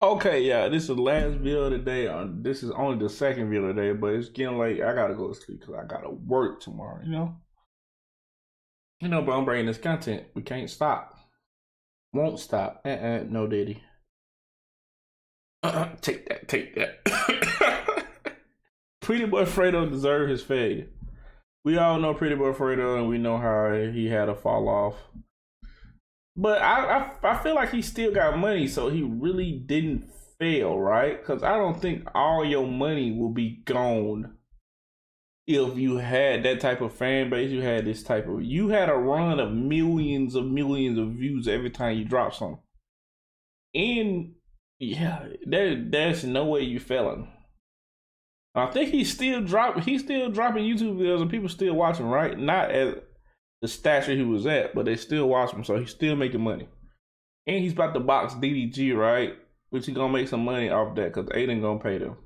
Okay, yeah, this is the last video of the day. This is only the second video of the day, but it's getting late. I gotta go to sleep because I gotta work tomorrow, you know? But I'm bringing this content. We can't stop. Won't stop. No diddy. Take that. PrettyBoy Fredo deserved his failure. We all know PrettyBoy Fredo, and we know how he had a fall off. But I feel like he still got money, so he really didn't fail, right? Because I don't think all your money will be gone if you had that type of fan base. You had a run of millions of views every time you drop something. And yeah, there's no way you failing. I think he's still dropping YouTube videos and people still watching, right? Not at the stature he was at, but they still watch him, so he's still making money. And he's about to box DDG, right? Which he's gonna make some money off that because Aiden gonna pay them.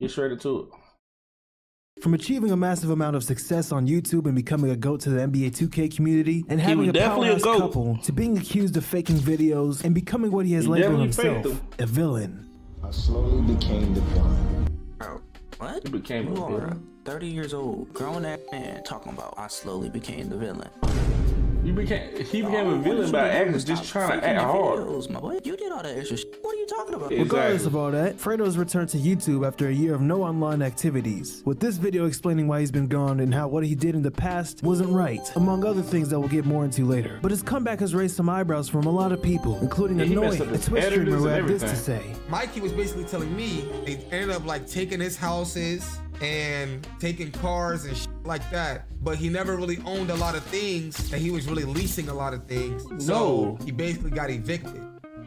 Get straight to it. From achieving a massive amount of success on YouTube and becoming a GOAT to the NBA 2K community, and having a powerhouse couple, to being accused of faking videos and becoming what he has labeled himself, a villain. I slowly became the villain. Bro, what? You became a villain. 30 years old, grown-ass man talking about I slowly became the villain. He became a villain by acting, just trying to act hard. My boy. You did all that extra shit. What are you talking about? Exactly. Regardless of all that, Fredo has returned to YouTube after a year of no online activities, with this video explaining why he's been gone and how what he did in the past wasn't right, among other things that we'll get more into later. But his comeback has raised some eyebrows from a lot of people, including Annoying, a Twitch streamer who had this to say. Mikey was basically telling me they ended up like taking his houses and taking cars and shit like that, but he never really owned a lot of things, and he was really leasing a lot of things. So he basically got evicted.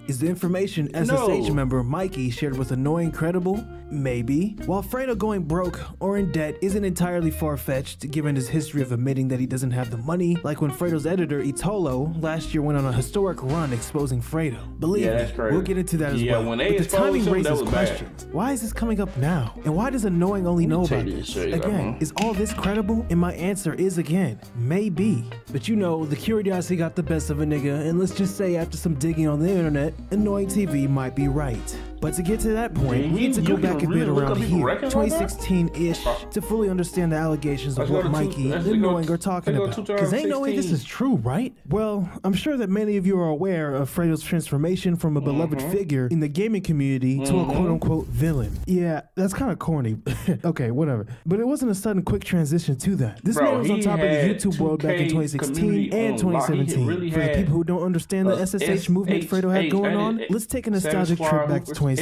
Is the information SSH member Mikey shared with Annoying credible? Maybe. While Fredo going broke or in debt isn't entirely far-fetched given his history of admitting that he doesn't have the money, like when Fredo's editor Itolo last year went on a historic run exposing Fredo. Believe me, we'll get into that as well. When but the timing raises questions. Why is this coming up now? And why does Annoying only know about this? Again, is all this credible? And my answer is again, maybe. But you know, the curiosity got the best of a nigga, and let's just say after some digging on the internet, Annoying TV might be right. But to get to that point, we need to go back a bit around here, 2016-ish, to fully understand the allegations of what Mikey and Annoying are talking about. Because ain't no way this is true, right? Well, I'm sure that many of you are aware of Fredo's transformation from a beloved figure in the gaming community to a quote-unquote villain. Yeah, that's kind of corny. Okay, whatever. But it wasn't a sudden quick transition to that. This man was on top of the YouTube world back in 2016 and 2017. For the people who don't understand the SSH movement Fredo had going on, let's take a nostalgic trip back to 2016.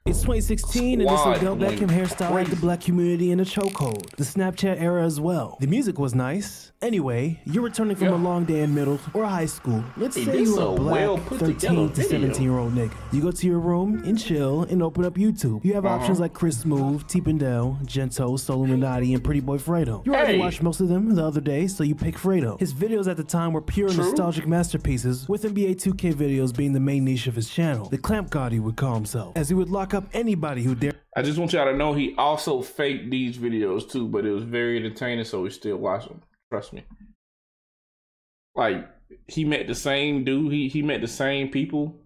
It's 2016 and this Odell Beckham hairstyle had the black community in a chokehold. The Snapchat era as well. The music was nice. Anyway, you're returning from a long day in middle or high school. Let's say you're a black 13 to 17-year-old nigga. You go to your room and chill and open up YouTube. You have options like Chris Smooth, T. Pendel, Gento, Soluminati, and PrettyBoy Fredo. You already watched most of them the other day, so you pick Fredo. His videos at the time were pure nostalgic masterpieces, with NBA 2K videos being the main niche of his channel. The Clamp God he would call himself, as he would lock up anybody who dared. I just want y'all to know he also faked these videos too, but it was very entertaining, so we still watch them. Trust me. Like, he met the same dude, he met the same people.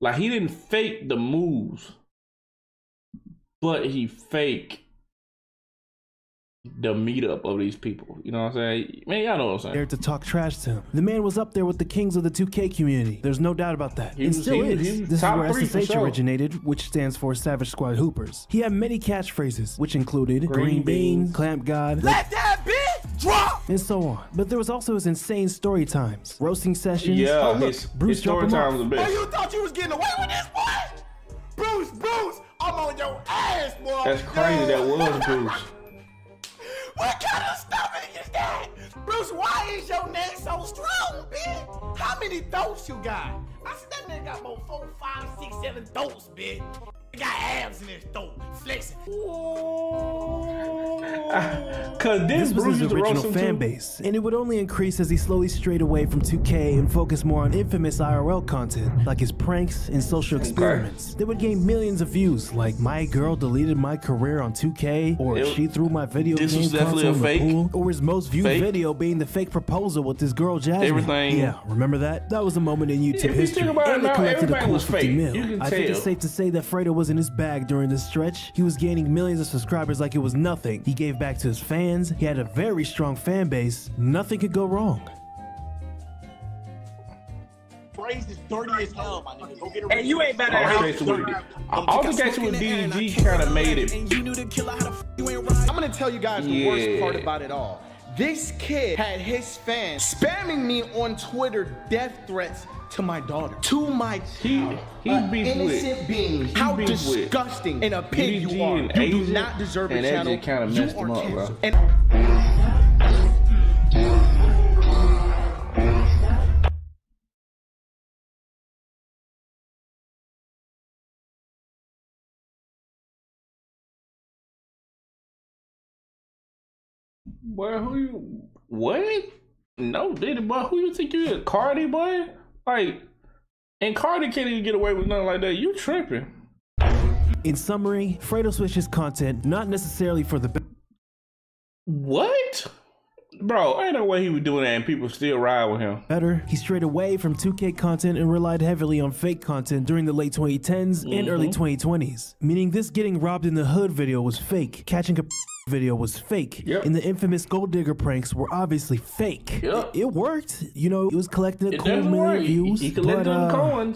Like, he didn't fake the moves, but he faked the meetup of these people. You know what I'm saying? Man, y'all know what I'm saying. Dared to talk trash to him. The man was up there with the kings of the 2K community. There's no doubt about that. He still is. This is where SSH originated, which stands for Savage Squad Hoopers. He had many catchphrases, which included Green Bean, Clamp God, Let that bitch drop, and so on. But there was also his insane story times, roasting sessions. Yeah, Bruce his story times the best. Oh, you thought you was getting away with this, boy? Bruce, I'm on your ass, boy. That's crazy. That was Bruce. What kind of stomach is that? Bruce, why is your neck so strong, bitch? How many throats you got? I said that nigga got about 4, 5, 6, 7 throats, bitch. got abs in his throat, flexing. Cause this was his original fan base, and it would only increase as he slowly strayed away from 2K and focused more on infamous IRL content, like his pranks and social experiments. They would gain millions of views, like "My girl deleted my career on 2K," or "She threw my video game console in the pool," or his most viewed video being the fake proposal with this girl Jasmine. Everything. Yeah, remember that? That was a moment in YouTube history. And they collected a cool 50 mil. I think it's safe to say that Fredo was in his bag during this stretch. He was gaining millions of subscribers like it was nothing. He gave back to his fans. He had a very strong fan base. Nothing could go wrong. Phrase is dirty as hell, my nigga. Go get a And you ain't better Altercation with DDG kind of made it. I'm gonna tell you guys the worst part about it all. This kid had his fans spamming me on Twitter death threats to my daughter, to my child, innocent being. How disgusting and a pig you are. You do not deserve a channel. You are canceled. Boy, what? No, Diddy, boy, who you think you is? Cardi, boy? Like, and Cardi can't even get away with nothing like that. You tripping. In summary, Fredo switched his content, not necessarily for the What? Bro, ain't no way he was doing that and people still ride with him. Better, he strayed away from 2K content and relied heavily on fake content during the late 2010s and early 2020s. Meaning this getting robbed in the hood video was fake, catching a video was fake, and the infamous gold digger pranks were obviously fake. It worked, you know, it was collecting a cool million views, but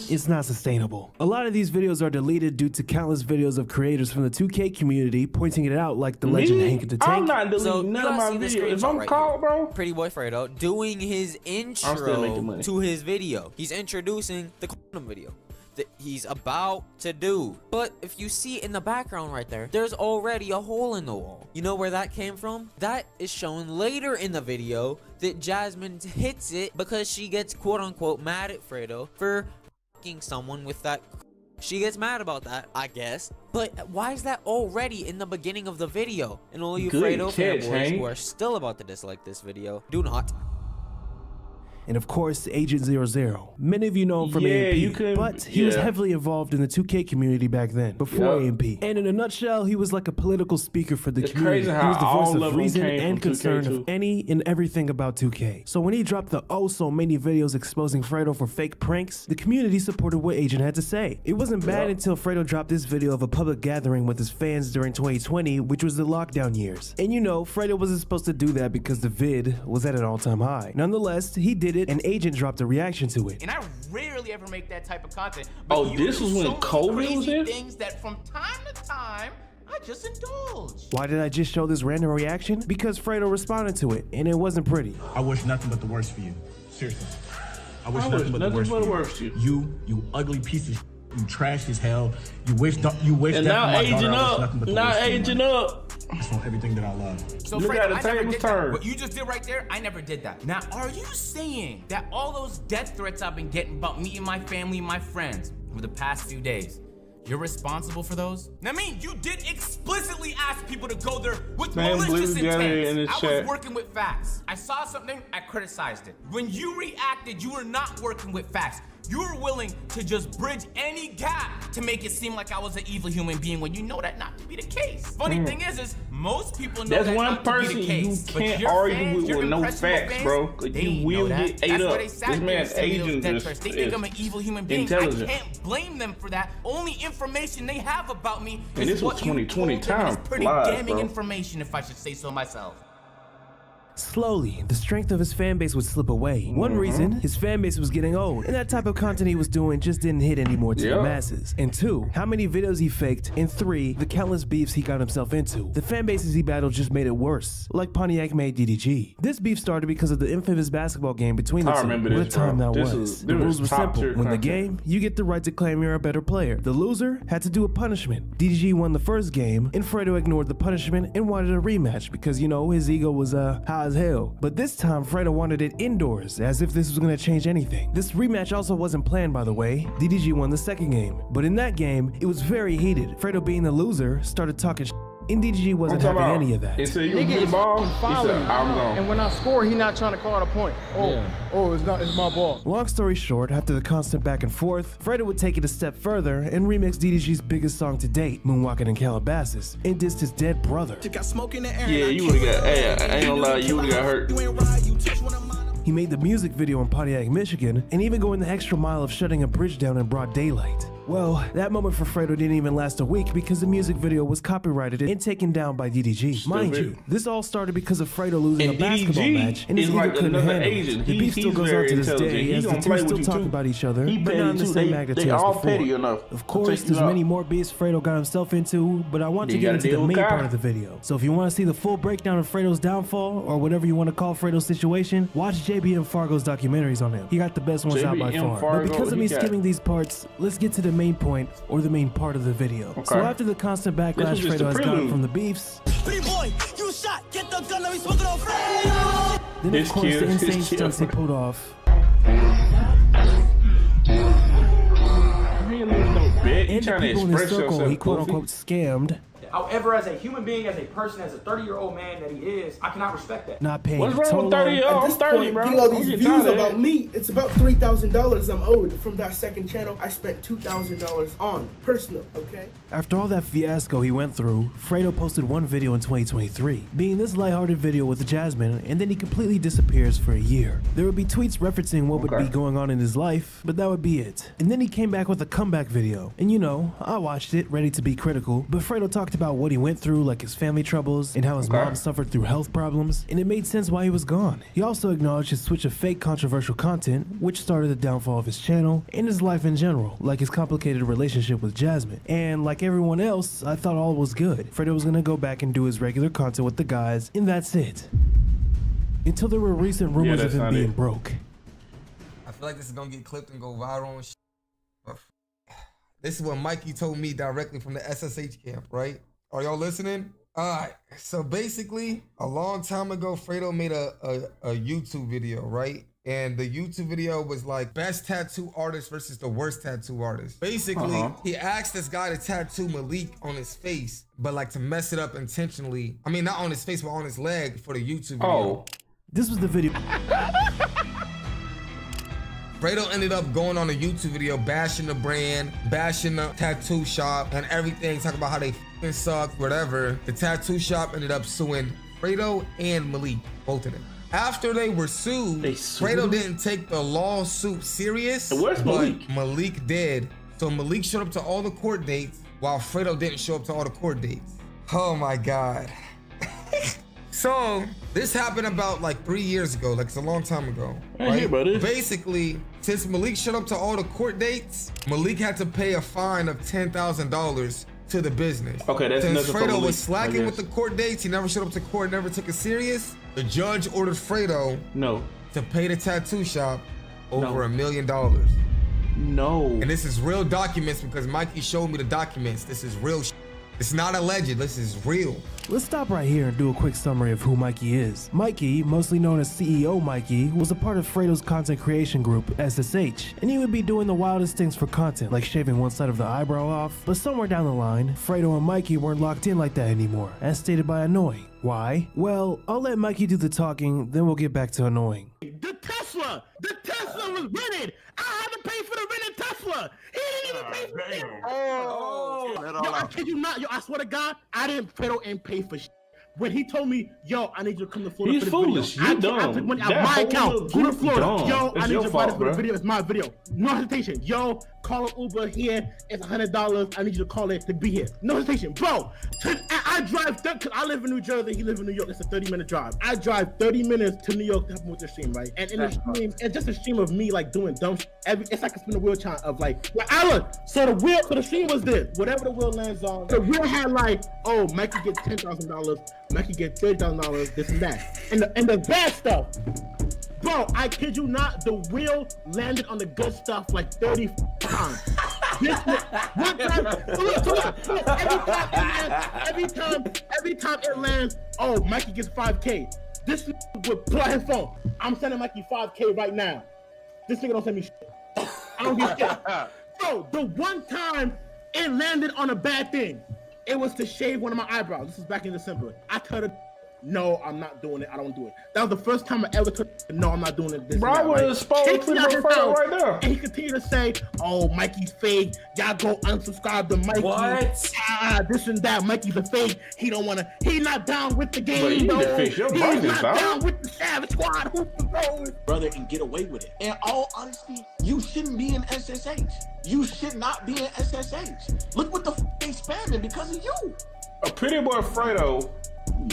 it's not sustainable. A lot of these videos are deleted due to countless videos of creators from the 2K community pointing it out, like the legend Hank the Tank. I'm not deleting none of my videos. If I'm called, bro, PrettyBoy Fredo doing his intro to his video. He's introducing the condom video that he's about to do. But if you see in the background right there, there's already a hole in the wall. You know where that came from? That is shown later in the video that Jasmine hits it because she gets quote unquote mad at Fredo for fucking someone with that. She gets mad about that, I guess. But why is that already in the beginning of the video? And all you Fredo fanboys who are still about to dislike this video, do not. And of course, Agent 00. Many of you know him from AMP, but he was heavily involved in the 2K community back then, before AMP. And in a nutshell, he was like a political speaker for the community. He was the voice of reason and concern of any and everything about 2K. So when he dropped the so many videos exposing Fredo for fake pranks, the community supported what Agent had to say. It wasn't bad until Fredo dropped this video of a public gathering with his fans during 2020, which was the lockdown years. And you know, Fredo wasn't supposed to do that because the vid was at an all-time high. Nonetheless, he did it, and Agent dropped a reaction to it. And I rarely ever make that type of content. But this was when COVID was in? Things that from time to time I just indulge. Why did I just show this random reaction? Because Fredo responded to it, and it wasn't pretty. I wish nothing but the worst for you. Seriously. I wish nothing but the worst for you. You ugly piece of shit. You trash as hell. You wish and now aging up. Now aging up. It's on everything that I love. So look at the tables turn. What you just did right there, I never did that. Now, are you saying that all those death threats I've been getting about me and my family and my friends over the past few days, you're responsible for those? I mean, you did explicitly ask people to go there with malicious intent. I was working with facts. I saw something, I criticized it. When you reacted, you were not working with facts. You were willing to just bridge any gap to make it seem like I was an evil human being when you know that not to be the case. Funny thing is most people know that one not person to be the case. You can't argue with no facts, fans, bro. You will get ate up. This man's agent just they think I'm an evil human being. I can't blame them for that. Only information they have about me is this was 2020 time. It's pretty damning information, if I should say so myself. Slowly, the strength of his fan base would slip away. One reason, his fan base was getting old, and that type of content he was doing just didn't hit anymore to the masses. And two, how many videos he faked, and three, the countless beefs he got himself into. The fan bases he battled just made it worse, like Pontiac made DDG. This beef started because of the infamous basketball game between the two. What a time that was. The rules were simple. Win the game, you get the right to claim you're a better player. The loser had to do a punishment. DDG won the first game, and Fredo ignored the punishment and wanted a rematch because, you know, his ego was high as hell. But this time, Fredo wanted it indoors, as if this was gonna change anything. This rematch also wasn't planned, by the way. DDG won the second game. But in that game, it was very heated. Fredo, being the loser, started talking shit. And DDG wasn't having any of that. He said, you get the ball, he said, I'm gone. And when I score, he not trying to call it a point. It's my ball. Long story short, after the constant back and forth, Fredo would take it a step further and remix DDG's biggest song to date, Moonwalking in Calabasas, and dissed his dead brother. Yeah, you would've got, hey, I ain't gonna lie, you would've got hurt. He made the music video in Pontiac, Michigan, and even going the extra mile of shutting a bridge down in broad daylight. Well, that moment for Fredo didn't even last a week because the music video was copyrighted and taken down by DDG. Mind you, this all started because of Fredo losing a basketball match, and his ego couldn't handle it. The beef still goes on to this day, as the two still talk about each other, but not in the same magnitude as before. Of course, there's many more beefs Fredo got himself into, but I want to get into the main part of the video. So if you want to see the full breakdown of Fredo's downfall, or whatever you want to call Fredo's situation, watch JBM Fargo's documentaries on him. He got the best ones out by far. But because of me skimming these parts, let's get to the main point, or the main part of the video. Okay. So after the constant backlash Fredo has gotten from the beefs, PrettyBoy, you shot, get the gun, let me smoke it on Fredo! Then of course the insane stunts he pulled off. And the people in his circle he quote-unquote scammed. However, as a human being, as a person, as a 30-year-old man that he is, I cannot respect that. Not paying. What's wrong with 30? I'm 30, bro. All these views about me, it's about $3,000 I'm owed from that second channel. I spent $2,000 on personal, okay? After all that fiasco he went through, Fredo posted one video in 2023, being this lighthearted video with Jasmine, and then he completely disappears for a year. There would be tweets referencing what would be going on in his life, but that would be it. And then he came back with a comeback video. And you know, I watched it, ready to be critical, but Fredo talked about what he went through, like his family troubles and how his mom suffered through health problems, and it made sense why he was gone. He also acknowledged his switch of fake controversial content, which started the downfall of his channel and his life in general, like his complicated relationship with Jasmine. And like everyone else, I thought all was good. Fredo was gonna go back and do his regular content with the guys, and that's it. Until there were recent rumors of him being broke. I feel like this is gonna get clipped and go viral and shit. This is what Mikey told me directly from the SSH camp, right? Are y'all listening? All right. So basically, a long time ago, Fredo made a YouTube video, right? And the YouTube video was like best tattoo artist versus the worst tattoo artist. Basically, he asked this guy to tattoo Malik on his face, but like to mess it up intentionally. I mean, not on his face, but on his leg for the YouTube video. This was the video. Fredo ended up going on a YouTube video bashing the brand, bashing the tattoo shop and everything, talking about how they f***ing suck, whatever. The tattoo shop ended up suing Fredo and Malik, both of them. After they were sued, Fredo didn't take the lawsuit serious, but Malik did. So Malik showed up to all the court dates while Fredo didn't show up to all the court dates. Oh my God. So this happened about like 3 years ago, like it's a long time ago, right? Basically, since Malik showed up to all the court dates, Malik had to pay a fine of $10,000 to the business. Okay, that's since Fredo was slacking with the court dates, he never showed up to court, never took it serious. The judge ordered Fredo to pay the tattoo shop over $1 million. No. And this is real documents because Mikey showed me the documents. This is real shit. It's not alleged, this is real. Let's stop right here and do a quick summary of who Mikey is. Mikey, mostly known as CEO Mikey, was a part of Fredo's content creation group, SSH, and he would be doing the wildest things for content, like shaving one side of the eyebrow off. But somewhere down the line, Fredo and Mikey weren't locked in like that anymore, as stated by Annoying. Why? Well, I'll let Mikey do the talking, then we'll get back to Annoying. The Tesla was rented. I had to pay for the rented Tesla. He didn't even pay for it. Yo, I kid you not. Yo, I swear to God, I didn't pay for shit. When he told me, yo, I need you to come to Florida for the foolish. video. You dumb. I took money out my account. Go to Florida. Yo, I need you to buy this for the video. It's my video. No hesitation. Yo, call an Uber here. It's $100. I need you to call it to be here. No hesitation. Bro, I drive, because I live in New Jersey. He lives in New York. It's a 30-minute drive. I drive 30 minutes to New York to help him with the stream, right? And in the stream, it's just a stream of me like doing dumb shit. It's like a spin the wheel chant of like I look. So the stream was this. Whatever the wheel lands on, the wheel had like, oh, Mikey gets $10,000. Mikey gets $30,000, this and that. And the bad stuff. Bro, I kid you not, the wheel landed on the good stuff like 30 times. One time, every time it lands, oh, Mikey gets 5K. This nigga would pull out his phone. I'm sending Mikey 5K right now. This nigga don't send me shit. I don't give a shit. Bro, the one time it landed on a bad thing, it was to shave one of my eyebrows. This is back in December. I told her, no, I'm not doing it. I don't do it. That was the first time I ever told her, no, I'm not doing it. This bro, I would have exposed him right there. And he continued to say, oh, Mikey's fake. Y'all go unsubscribe to Mikey. What? This and that. Mikey's a fake. He don't want to. He's not down with the game, but you though. need to fix your He's not down with the Savage Squad. Brother, and get away with it. In all honesty, you shouldn't be in SSH. You should not be in SSH. Look what the f they spamming because of you. A PrettyBoy Fredo.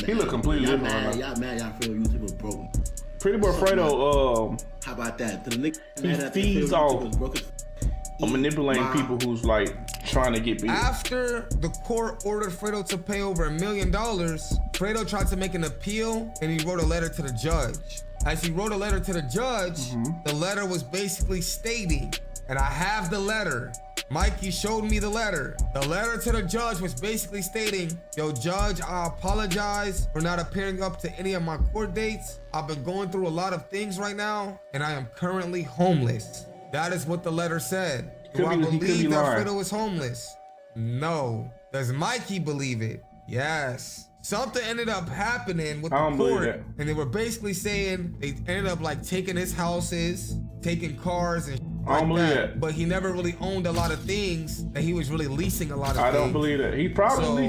He look completely different right now. Y'all mad, y'all feel YouTube was broken. PrettyBoy Fredo, how about that? To the he feeds off of manipulating people who's like trying to get beat. After the court ordered Fredo to pay over $1 million, Fredo tried to make an appeal and he wrote a letter to the judge. As he wrote a letter to the judge, the letter was basically stating, and I have the letter. Mikey showed me the letter. The letter to the judge was basically stating, yo, judge, I apologize for not appearing up to any of my court dates. I've been going through a lot of things right now, and I am currently homeless. That is what the letter said. Do I believe that Fredo is homeless? No. Does Mikey believe it? Yes. Something ended up happening with the court, and they were basically saying they ended up like taking his houses, taking cars and like that, but he never really owned a lot of things that he was really leasing a lot of things. I don't believe that. He probably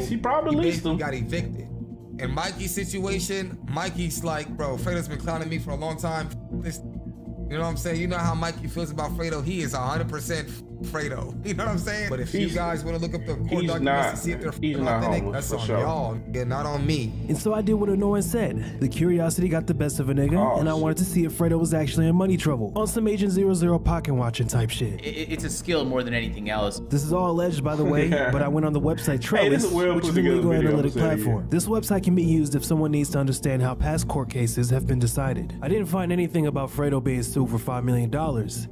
leased them. Got evicted. In Mikey's situation, Mikey's like, bro, Fredo's been clowning me for a long time. This, you know what I'm saying? You know how Mikey feels about Fredo. He is 100% Fredo. You know what I'm saying? But if you guys want to look up the court documents to see if they're authentic, that's on y'all, not on me. And so I did what Annoying said. The curiosity got the best of a nigga, and I wanted to see if Fredo was actually in money trouble. On some Agent 00 pocket watching type shit. It's a skill more than anything else. This is all alleged, by the way, but I went on the website Trellis, which is a legal analytic platform. This website can be used if someone needs to understand how past court cases have been decided. I didn't find anything about Fredo being sued for $5 million,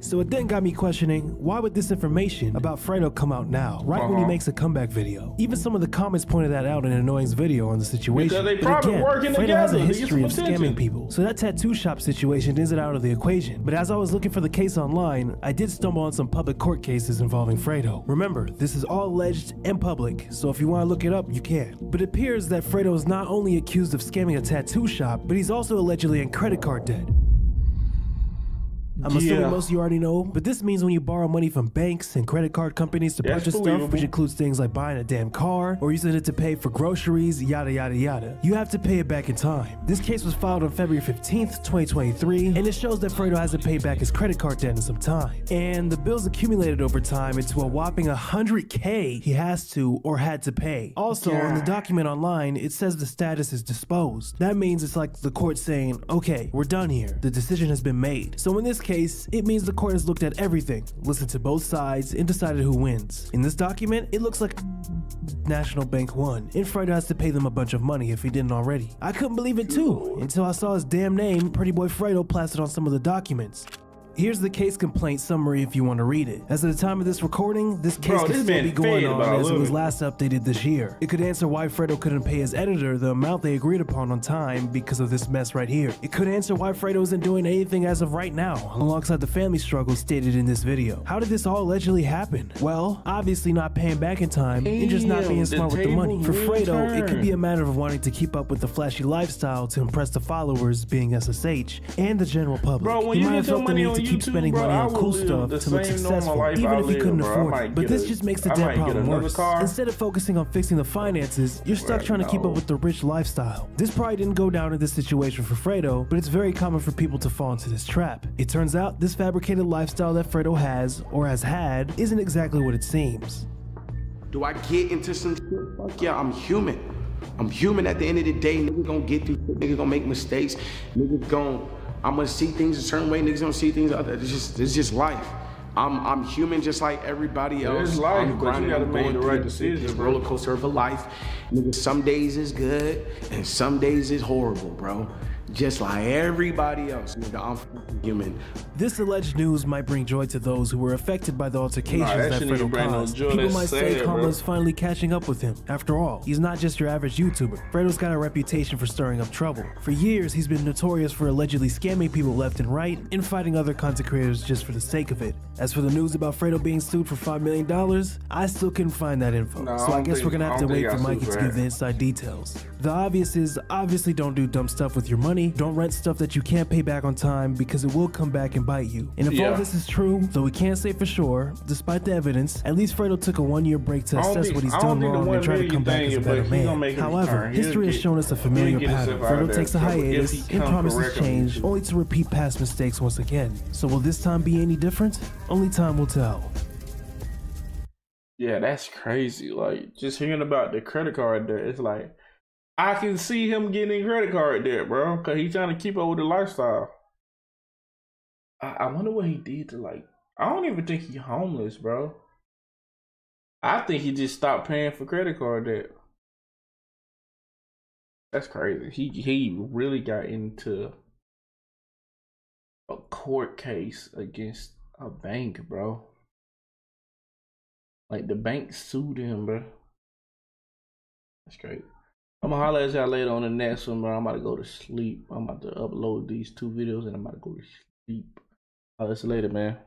so it then got me questioning, why would this information about Fredo come out now, right when he makes a comeback video? Even some of the comments pointed that out in Annoying's video on the situation. Because they probably working Fredo together. has a history of scamming people, so that tattoo shop situation isn't out of the equation. But as I was looking for the case online, I did stumble on some public court cases involving Fredo. Remember, this is all alleged and public, so if you want to look it up, you can. But it appears that Fredo is not only accused of scamming a tattoo shop, but he's also allegedly in credit card debt. I'm assuming most of you already know, but this means when you borrow money from banks and credit card companies to purchase stuff, which includes things like buying a damn car or using it to pay for groceries, yada yada yada, you have to pay it back in time. This case was filed on February 15th, 2023, and it shows that Fredo hasn't paid back his credit card debt in some time. And the bills accumulated over time into a whopping $100K he has to or had to pay. Also, in the document online, it says the status is disposed. That means it's like the court saying, okay, we're done here. The decision has been made. So in this case, it means the court has looked at everything, listened to both sides, and decided who wins. In this document, it looks like National Bank won, and Fredo has to pay them a bunch of money if he didn't already. I couldn't believe it too, until I saw his damn name, PrettyBoy Fredo, plastered on some of the documents. Here's the case complaint summary if you want to read it. As of the time of this recording, this case could still be going on as it was last updated this year. It could answer why Fredo couldn't pay his editor the amount they agreed upon on time because of this mess right here. It could answer why Fredo isn't doing anything as of right now, alongside the family struggles stated in this video. How did this all allegedly happen? Well, obviously not paying back in time and just not being smart with the money. For Fredo, it could be a matter of wanting to keep up with the flashy lifestyle to impress the followers, being SSH, and the general public. Bro, when he you might have felt the need to keep spending money on cool stuff to look successful, even if he couldn't afford it. But this just makes the debt problem worse. Instead of focusing on fixing the finances, you're stuck trying to keep up with the rich lifestyle. This probably didn't go down in this situation for Fredo, but it's very common for people to fall into this trap. It turns out this fabricated lifestyle that Fredo has, or has had, isn't exactly what it seems. Do I get into some shit? Fuck yeah, I'm human. I'm human at the end of the day. Niggas gonna get through shit. Niggas gonna make mistakes. I'm gonna see things a certain way, niggas gonna see things other. It's just life. I'm human just like everybody else. It's life, I'm grinding, but you gotta make the right decisions. It's roller coaster of a life. Nigga, some days is good and some days is horrible, bro. just like everybody else. Nigga, I'm human. This alleged news might bring joy to those who were affected by the altercations that Fredo caused. People might say karma's finally catching up with him. After all, he's not just your average YouTuber. Fredo's got a reputation for stirring up trouble. For years, he's been notorious for allegedly scamming people left and right and fighting other content creators just for the sake of it. As for the news about Fredo being sued for $5 million, I still couldn't find that info. So I guess we're gonna have to wait for Mikey to give the inside details. The obvious is, obviously don't do dumb stuff with your money. Don't rent stuff that you can't pay back on time because it will come back and bite you. And if all this is true, though we can't say for sure, despite the evidence, at least Fredo took a 1-year break to assess what he's done wrong and try to come back as a better man. However, history has shown us a familiar pattern. Fredo takes a hiatus and promises change, only to repeat past mistakes once again. So will this time be any different? Only time will tell. Yeah, that's crazy. Like, just hearing about the credit card debt, it's like, I can see him getting credit card debt, bro, because he's trying to keep up with the lifestyle. I wonder what he did to, like, I don't even think he's homeless, bro. I think he just stopped paying for credit card debt. That's crazy. He really got into a court case against a bank, bro. Like, the bank sued him, bro. That's crazy. I'm gonna holler at y'all later on the next one, bro. I'm about to go to sleep. I'm about to upload these 2 videos and I'm about to go to sleep. Holler at you later, man.